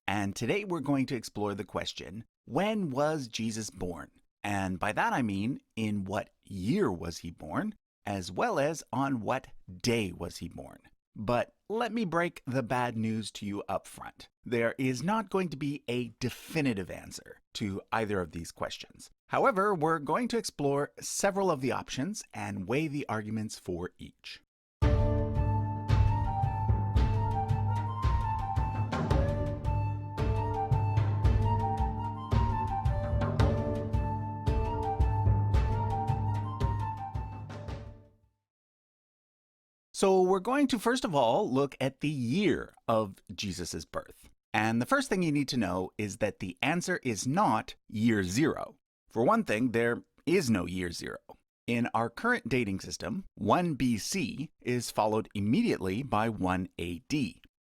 and today we're going to explore the question, when was Jesus born? And by that I mean, in what year was he born, as well as on what day was he born. But let me break the bad news to you up front. There is not going to be a definitive answer to either of these questions. However, we're going to explore several of the options and weigh the arguments for each. So we're going to first of all look at the year of Jesus' birth. And the first thing you need to know is that the answer is not year zero. For one thing, there is no year zero. In our current dating system, 1 BC is followed immediately by 1 AD.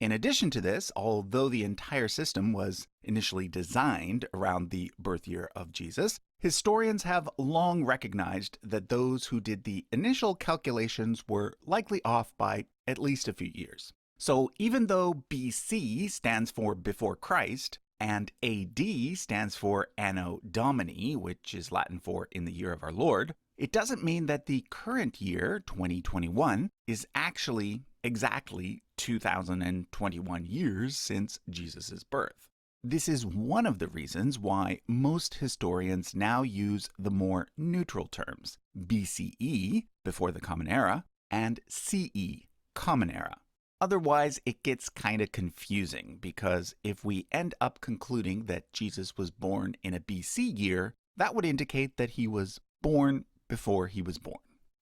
In addition to this, although the entire system was initially designed around the birth year of Jesus, historians have long recognized that those who did the initial calculations were likely off by at least a few years. So even though BC stands for before Christ, and AD stands for Anno Domini, which is Latin for in the year of our Lord, it doesn't mean that the current year, 2021, is actually exactly 2021 years since Jesus' birth. This is one of the reasons why most historians now use the more neutral terms, BCE, before the Common Era, and CE, Common Era. Otherwise, it gets kind of confusing because if we end up concluding that Jesus was born in a BC year, that would indicate that he was born before he was born.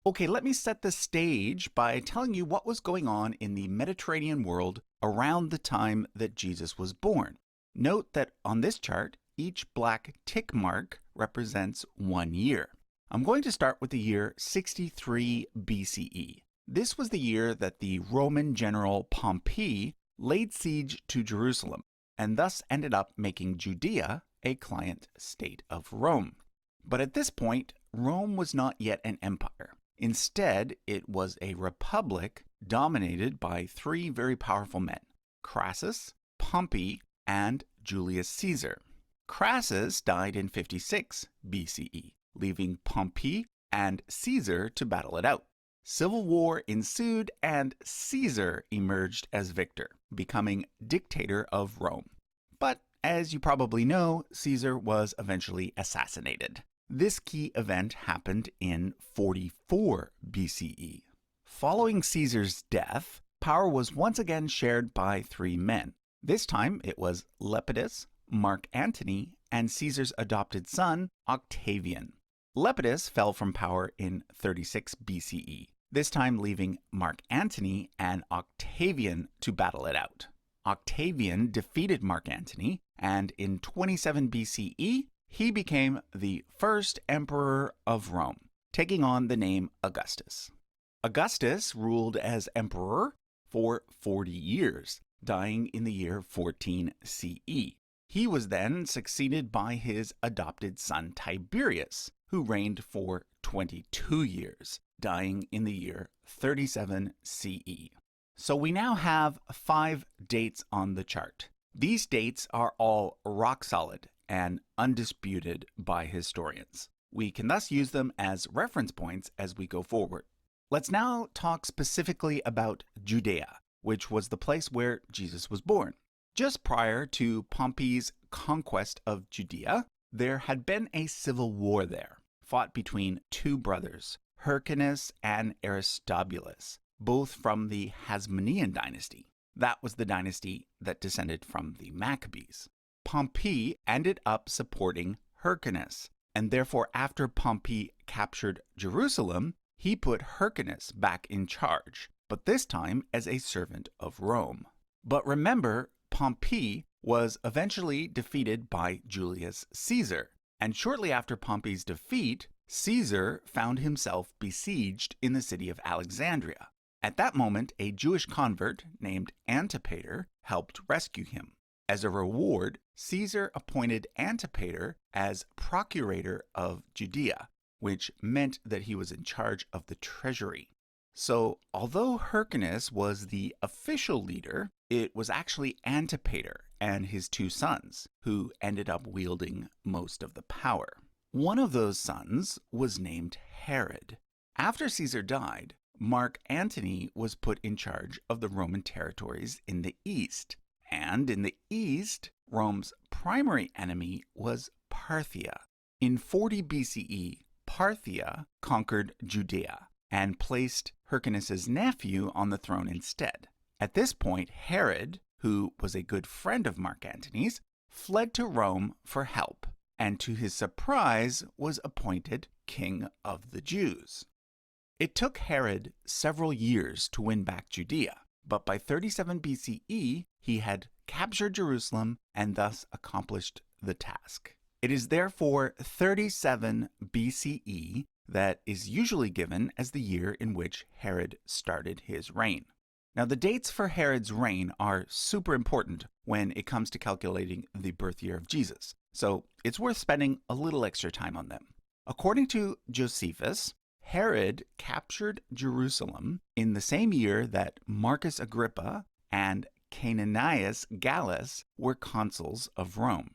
Okay, let me set the stage by telling you what was going on in the Mediterranean world around the time that Jesus was born. Note that on this chart, each black tick mark represents 1 year. I'm going to start with the year 63 BCE. This was the year that the Roman general Pompey laid siege to Jerusalem and thus ended up making Judea a client state of Rome. But at this point, Rome was not yet an empire. Instead, it was a republic dominated by 3 very powerful men, Crassus, Pompey, and Julius Caesar. Crassus died in 56 BCE, leaving Pompey and Caesar to battle it out. Civil war ensued and Caesar emerged as victor, becoming dictator of Rome. But as you probably know, Caesar was eventually assassinated. This key event happened in 44 BCE. Following Caesar's death, power was once again shared by 3 men. This time it was Lepidus, Mark Antony, and Caesar's adopted son, Octavian. Lepidus fell from power in 36 BCE, this time leaving Mark Antony and Octavian to battle it out. Octavian defeated Mark Antony, and in 27 BCE, he became the first emperor of Rome, taking on the name Augustus. Augustus ruled as emperor for 40 years, dying in the year 14 CE. He was then succeeded by his adopted son Tiberius, who reigned for 22 years, dying in the year 37 CE. So we now have 5 dates on the chart. These dates are all rock solid and undisputed by historians. We can thus use them as reference points as we go forward. Let's now talk specifically about Judea, which was the place where Jesus was born. Just prior to Pompey's conquest of Judea, there had been a civil war there, fought between 2 brothers, Hyrcanus and Aristobulus, both from the Hasmonean dynasty. That was the dynasty that descended from the Maccabees. Pompey ended up supporting Hyrcanus, and therefore after Pompey captured Jerusalem, he put Hyrcanus back in charge, but this time as a servant of Rome. But remember, Pompey was eventually defeated by Julius Caesar, and shortly after Pompey's defeat, Caesar found himself besieged in the city of Alexandria. At that moment, a Jewish convert named Antipater helped rescue him. As a reward, Caesar appointed Antipater as procurator of Judea, which meant that he was in charge of the treasury. So, although Hyrcanus was the official leader, it was actually Antipater, and his two sons, who ended up wielding most of the power. One of those sons was named Herod. After Caesar died, Mark Antony was put in charge of the Roman territories in the east. And in the east, Rome's primary enemy was Parthia. In 40 BCE, Parthia conquered Judea and placed Hyrcanus' nephew on the throne instead. At this point, Herod, who was a good friend of Mark Antony's, fled to Rome for help, and to his surprise was appointed king of the Jews. It took Herod several years to win back Judea, but by 37 BCE, he had captured Jerusalem and thus accomplished the task. It is therefore 37 BCE that is usually given as the year in which Herod started his reign. Now, the dates for Herod's reign are super important when it comes to calculating the birth year of Jesus, so it's worth spending a little extra time on them. According to Josephus, Herod captured Jerusalem in the same year that Marcus Agrippa and Canaanius Gallus were consuls of Rome.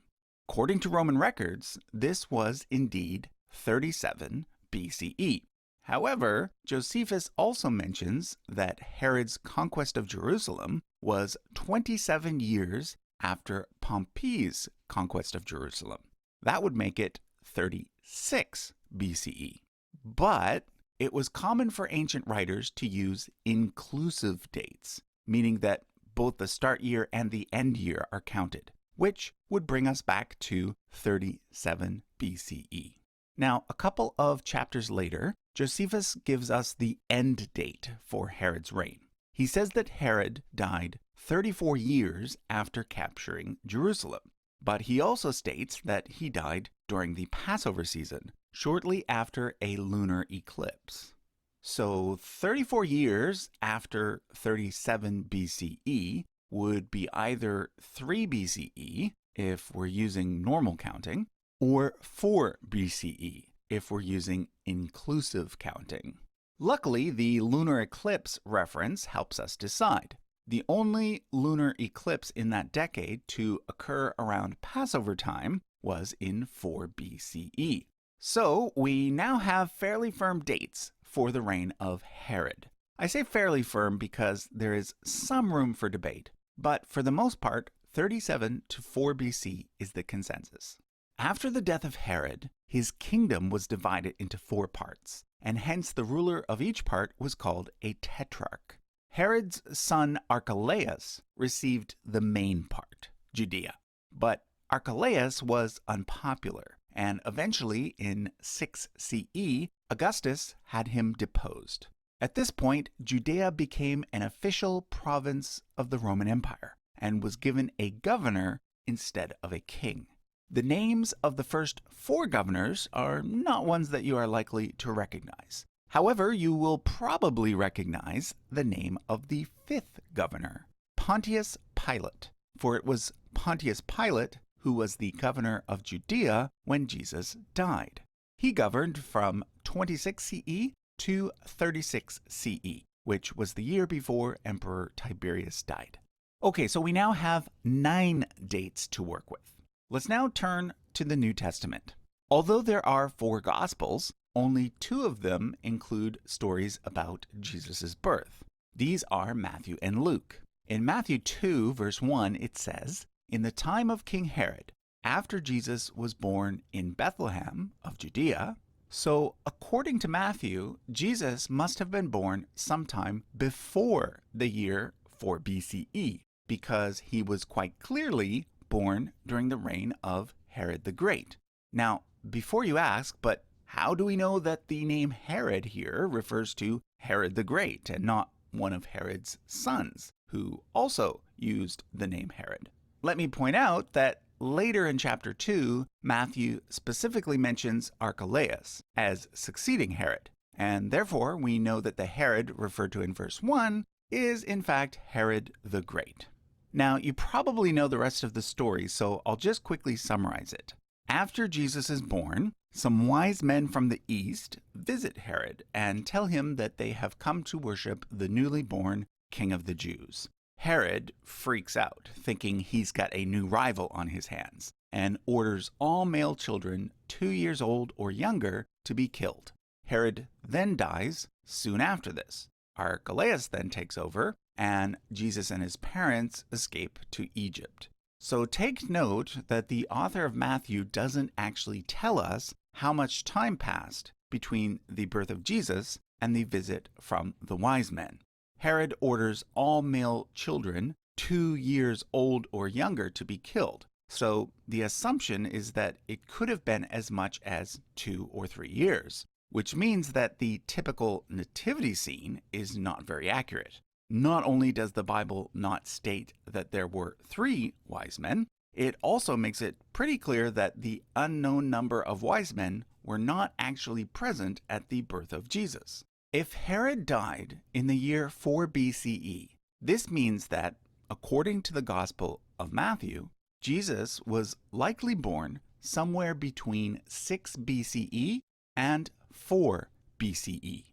According to Roman records, this was indeed 37 BCE. However, Josephus also mentions that Herod's conquest of Jerusalem was 27 years after Pompey's conquest of Jerusalem. That would make it 36 BCE. But it was common for ancient writers to use inclusive dates, meaning that both the start year and the end year are counted, which would bring us back to 37 BCE. Now, a couple of chapters later, Josephus gives us the end date for Herod's reign. He says that Herod died 34 years after capturing Jerusalem, but he also states that he died during the Passover season, shortly after a lunar eclipse. So 34 years after 37 BCE would be either 3 BCE, if we're using normal counting, or 4 BCE, if we're using inclusive counting. Luckily, the lunar eclipse reference helps us decide. The only lunar eclipse in that decade to occur around Passover time was in 4 BCE. So we now have fairly firm dates for the reign of Herod. I say fairly firm because there is some room for debate, but for the most part, 37 to 4 BC is the consensus. After the death of Herod, his kingdom was divided into 4 parts, and hence the ruler of each part was called a tetrarch. Herod's son Archelaus received the main part, Judea, but Archelaus was unpopular, and eventually in 6 CE, Augustus had him deposed. At this point, Judea became an official province of the Roman Empire and was given a governor instead of a king. The names of the first 4 governors are not ones that you are likely to recognize. However, you will probably recognize the name of the 5th governor, Pontius Pilate, for it was Pontius Pilate who was the governor of Judea when Jesus died. He governed from 26 CE to 36 CE, which was the year before Emperor Tiberius died. Okay, so we now have 9 dates to work with. Let's now turn to the New Testament. Although there are 4 Gospels, only 2 of them include stories about Jesus' birth. These are Matthew and Luke. In Matthew 2, verse 1, it says, "In the time of King Herod, after Jesus was born in Bethlehem of Judea," so according to Matthew, Jesus must have been born sometime before the year 4 BCE, because he was quite clearly born during the reign of Herod the Great. Now, before you ask, but how do we know that the name Herod here refers to Herod the Great and not one of Herod's sons, who also used the name Herod? Let me point out that later in chapter 2, Matthew specifically mentions Archelaus as succeeding Herod, and therefore we know that the Herod referred to in verse 1 is in fact Herod the Great. Now, you probably know the rest of the story, so I'll just quickly summarize it. After Jesus is born, some wise men from the east visit Herod and tell him that they have come to worship the newly born King of the Jews. Herod freaks out, thinking he's got a new rival on his hands, and orders all male children 2 years old or younger to be killed. Herod then dies soon after this. Archelaus then takes over, and Jesus and his parents escape to Egypt. So take note that the author of Matthew doesn't actually tell us how much time passed between the birth of Jesus and the visit from the wise men. Herod orders all male children 2 years old or younger to be killed. So the assumption is that it could have been as much as 2 or 3 years, which means that the typical nativity scene is not very accurate. Not only does the Bible not state that there were 3 wise men, it also makes it pretty clear that the unknown number of wise men were not actually present at the birth of Jesus. If Herod died in the year 4 BCE, this means that, according to the Gospel of Matthew, Jesus was likely born somewhere between 6 BCE and 4 BCE.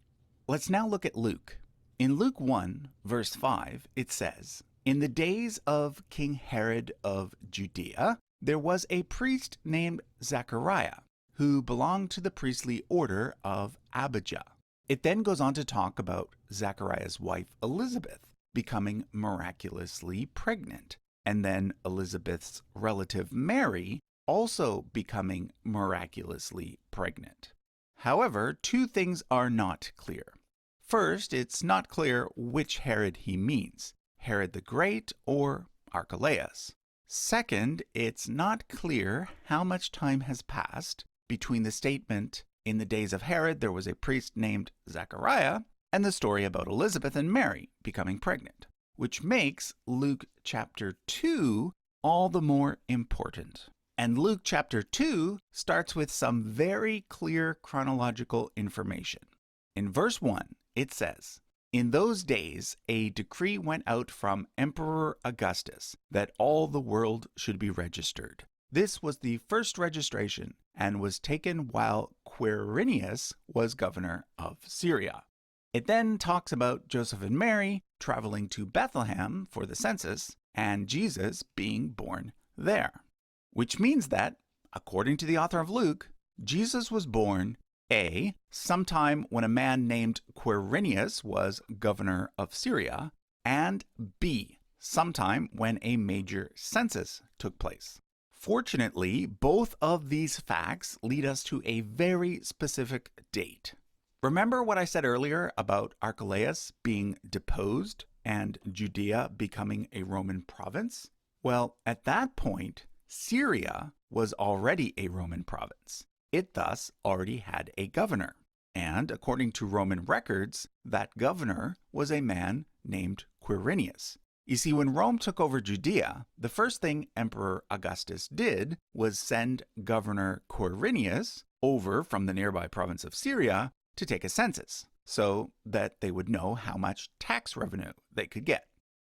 Let's now look at Luke. In Luke 1, verse 5, it says, "In the days of King Herod of Judea, there was a priest named Zechariah, who belonged to the priestly order of Abijah." It then goes on to talk about Zechariah's wife Elizabeth becoming miraculously pregnant, and then Elizabeth's relative Mary also becoming miraculously pregnant. However, 2 things are not clear. First, it's not clear which Herod he means, Herod the Great or Archelaus. Second, it's not clear how much time has passed between the statement, "In the days of Herod there was a priest named Zechariah," and the story about Elizabeth and Mary becoming pregnant, which makes Luke chapter 2 all the more important. And Luke chapter 2 starts with some very clear chronological information. In verse 1, it says, "In those days a decree went out from Emperor Augustus that all the world should be registered. This was the first registration and was taken while Quirinius was governor of Syria." It then talks about Joseph and Mary traveling to Bethlehem for the census and Jesus being born there, which means that, according to the author of Luke, Jesus was born A, sometime when a man named Quirinius was governor of Syria, and B, sometime when a major census took place. Fortunately, both of these facts lead us to a very specific date. Remember what I said earlier about Archelaus being deposed and Judea becoming a Roman province? Well, at that point, Syria was already a Roman province. It thus already had a governor. And according to Roman records, that governor was a man named Quirinius. You see, when Rome took over Judea, the first thing Emperor Augustus did was send Governor Quirinius over from the nearby province of Syria to take a census, so that they would know how much tax revenue they could get.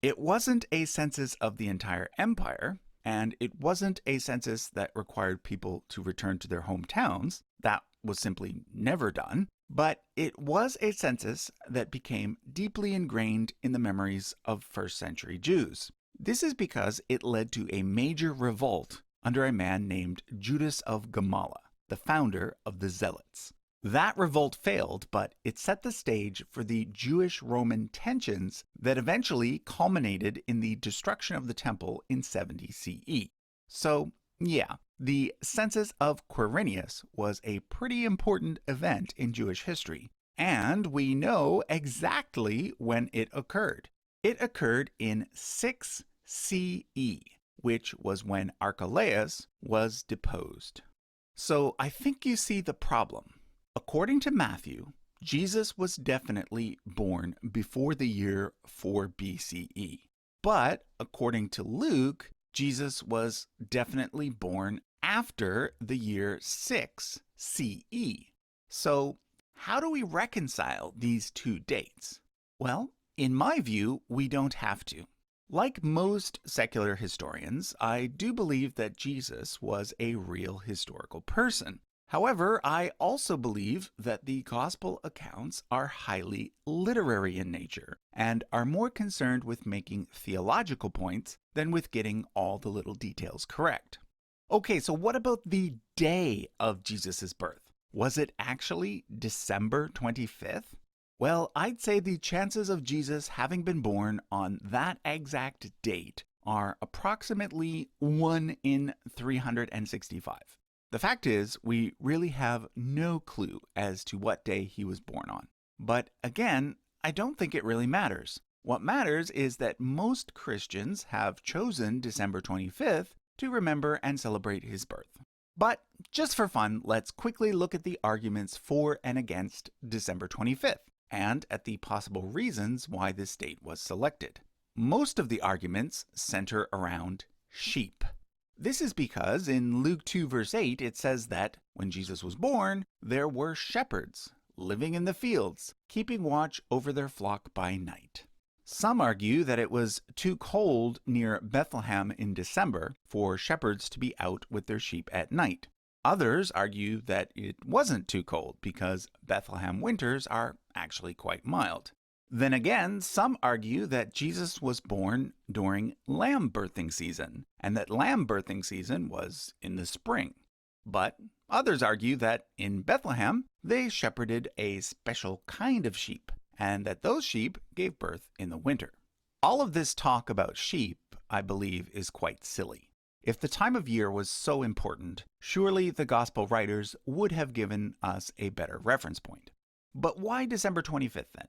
It wasn't a census of the entire empire, and it wasn't a census that required people to return to their hometowns. That was simply never done. But it was a census that became deeply ingrained in the memories of first century Jews. This is because it led to a major revolt under a man named Judas of Gamala, the founder of the Zealots. That revolt failed, but it set the stage for the Jewish-Roman tensions that eventually culminated in the destruction of the temple in 70 CE. So, yeah, the census of Quirinius was a pretty important event in Jewish history, and we know exactly when it occurred. It occurred in 6 CE, which was when Archelaus was deposed. So I think you see the problem. According to Matthew, Jesus was definitely born before the year 4 BCE. But according to Luke, Jesus was definitely born after the year 6 CE. So how do we reconcile these 2 dates? Well, in my view, we don't have to. Like most secular historians, I do believe that Jesus was a real historical person. However, I also believe that the gospel accounts are highly literary in nature and are more concerned with making theological points than with getting all the little details correct. Okay, so what about the day of Jesus' birth? Was it actually December 25th? Well, I'd say the chances of Jesus having been born on that exact date are approximately 1 in 365. The fact is, we really have no clue as to what day he was born on. But again, I don't think it really matters. What matters is that most Christians have chosen December 25th to remember and celebrate his birth. But just for fun, let's quickly look at the arguments for and against December 25th, and at the possible reasons why this date was selected. Most of the arguments center around sheep. This is because in Luke 2 verse 8 it says that when Jesus was born, there were shepherds living in the fields, keeping watch over their flock by night. Some argue that it was too cold near Bethlehem in December for shepherds to be out with their sheep at night. Others argue that it wasn't too cold because Bethlehem winters are actually quite mild. Then again, some argue that Jesus was born during lamb birthing season, and that lamb birthing season was in the spring. But others argue that in Bethlehem, they shepherded a special kind of sheep, and that those sheep gave birth in the winter. All of this talk about sheep, I believe, is quite silly. If the time of year was so important, surely the gospel writers would have given us a better reference point. But why December 25th then?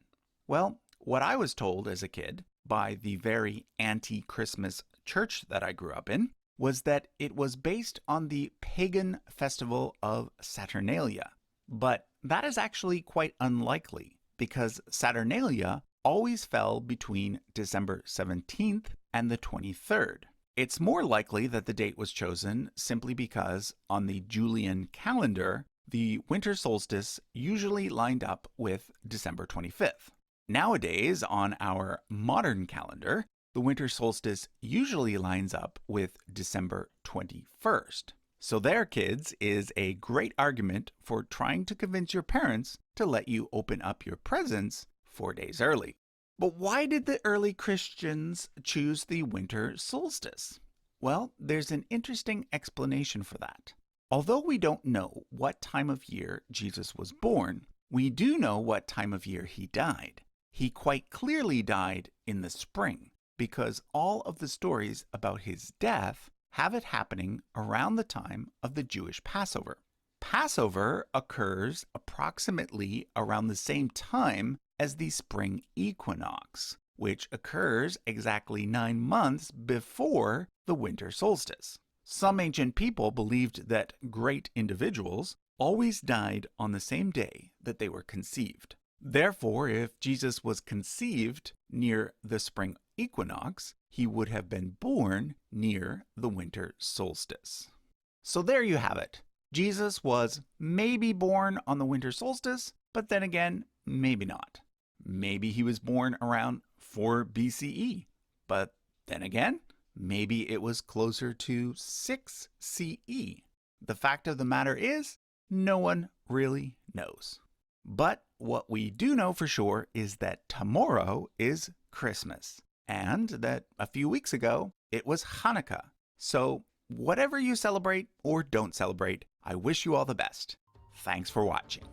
Well, what I was told as a kid by the very anti-Christmas church that I grew up in was that it was based on the pagan festival of Saturnalia. But that is actually quite unlikely because Saturnalia always fell between December 17th and the 23rd. It's more likely that the date was chosen simply because on the Julian calendar, the winter solstice usually lined up with December 25th. Nowadays, on our modern calendar, the winter solstice usually lines up with December 21st. So there, kids, is a great argument for trying to convince your parents to let you open up your presents 4 days early. But why did the early Christians choose the winter solstice? Well, there's an interesting explanation for that. Although we don't know what time of year Jesus was born, we do know what time of year he died. He quite clearly died in the spring because all of the stories about his death have it happening around the time of the Jewish Passover. Passover occurs approximately around the same time as the spring equinox, which occurs exactly 9 months before the winter solstice. Some ancient people believed that great individuals always died on the same day that they were conceived. Therefore, if Jesus was conceived near the spring equinox, he would have been born near the winter solstice. So there you have it. Jesus was maybe born on the winter solstice, but then again, maybe not. Maybe he was born around 4 BCE, but then again, maybe it was closer to 6 CE. The fact of the matter is, no one really knows. But what we do know for sure is that tomorrow is Christmas, and that a few weeks ago, it was Hanukkah. So whatever you celebrate or don't celebrate, I wish you all the best. Thanks for watching.